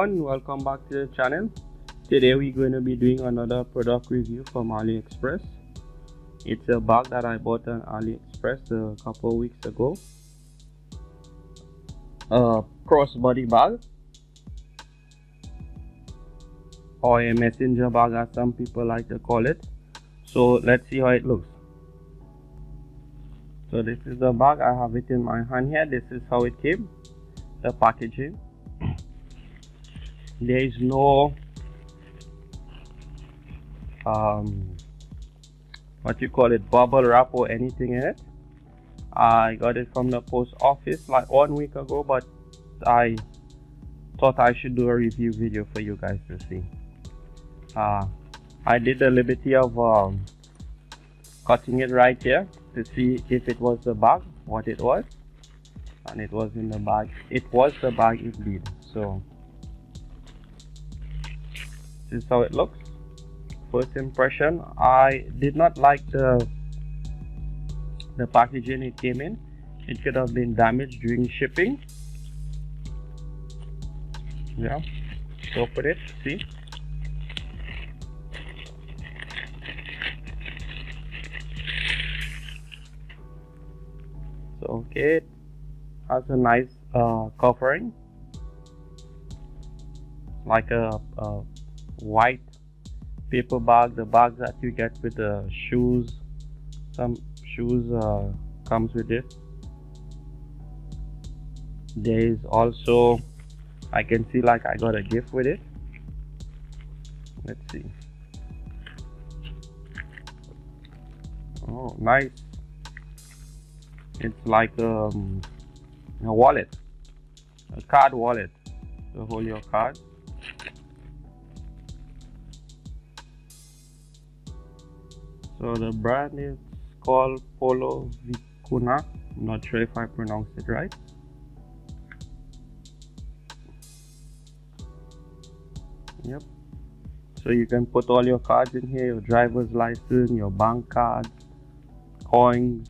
everyone, welcome back to the channel. Today we're going to be doing another product review from Aliexpress. It's a bag that I bought on Aliexpress a couple of weeks ago. A crossbody bag, or a messenger bag as some people like to call it. So let's see how it looks. So this is the bag. I have it in my hand here. This is how it came, the packaging. There is no what you call it, bubble wrap or anything in it. I got it from the post office like 1 week ago, but I thought I should do a review video for you guys to see. I did the liberty of cutting it right here to see if it was the bag, what it was, and it was in the bag. It was the bag indeed. So this is how it looks. First impression, I did not like the packaging it came in. It could have been damaged during shipping. Yeah, open it, see. So okay, it has a nice covering, like a white paper bag, the bags that you get with the shoes. Some shoes comes with it. There is also, I can see like I got a gift with it. Let's see. Oh, nice. It's like a wallet, a card wallet to hold your cards. So the brand is called Polo Vicuna. I'm not sure if I pronounced it right. Yep. So you can put all your cards in here, your driver's license, your bank cards, coins.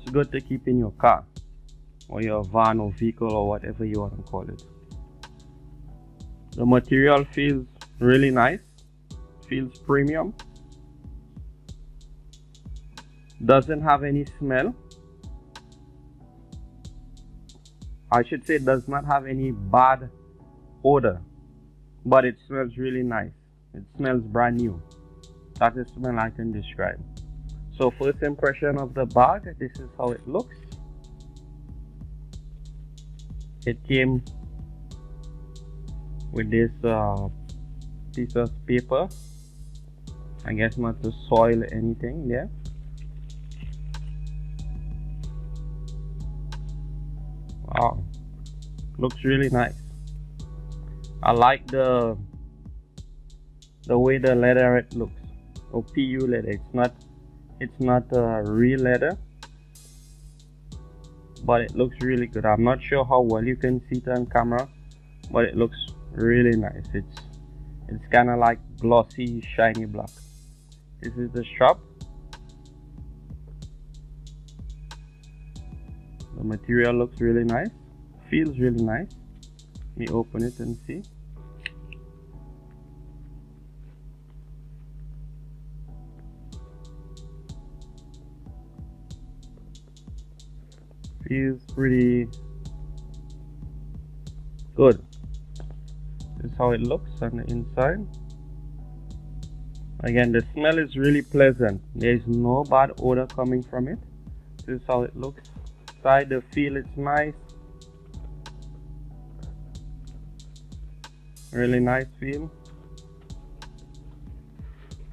It's good to keep in your car or your van or vehicle or whatever you want to call it. The material feels really nice, feels premium. Doesn't have any smell. I should say it does not have any bad odor, but it smells really nice. It smells brand new. That's the smell I can describe. So first impression of the bag, this is how it looks. It came with this piece of paper, I guess not to soil anything there. Wow, looks really nice. I like the way the leather it looks, or PU leather. It's not real leather, but it looks really good. I'm not sure how well you can see it on camera, but it looks really nice. It's kind of like glossy, shiny black. This is the strap. The material looks really nice, feels really nice. Let me open it and see. Feels pretty good. This is how it looks on the inside. Again, the smell is really pleasant. There is no bad odor coming from it. This is how it looks. Inside, the feel is nice. Really nice feel.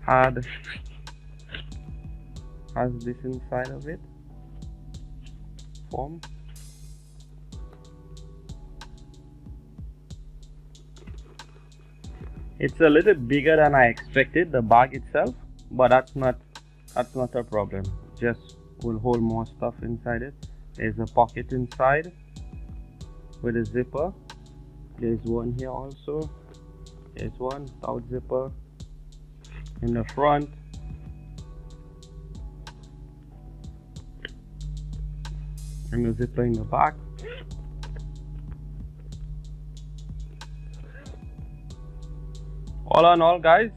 Has this inside of it. Form. It's a little bigger than I expected, the bag itself, but that's not a problem. Just will hold more stuff inside it. There's a pocket inside with a zipper. There's one here also. There's one without zipper in the front. And the zipper in the back. All in all, guys,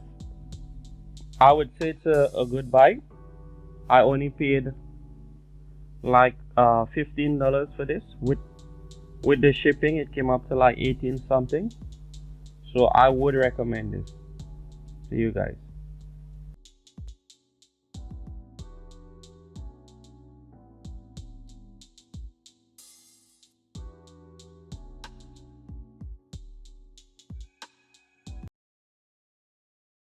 I would say it's a good buy. I only paid like $15 for this. With the shipping, it came up to like 18 something. So I would recommend this to you guys.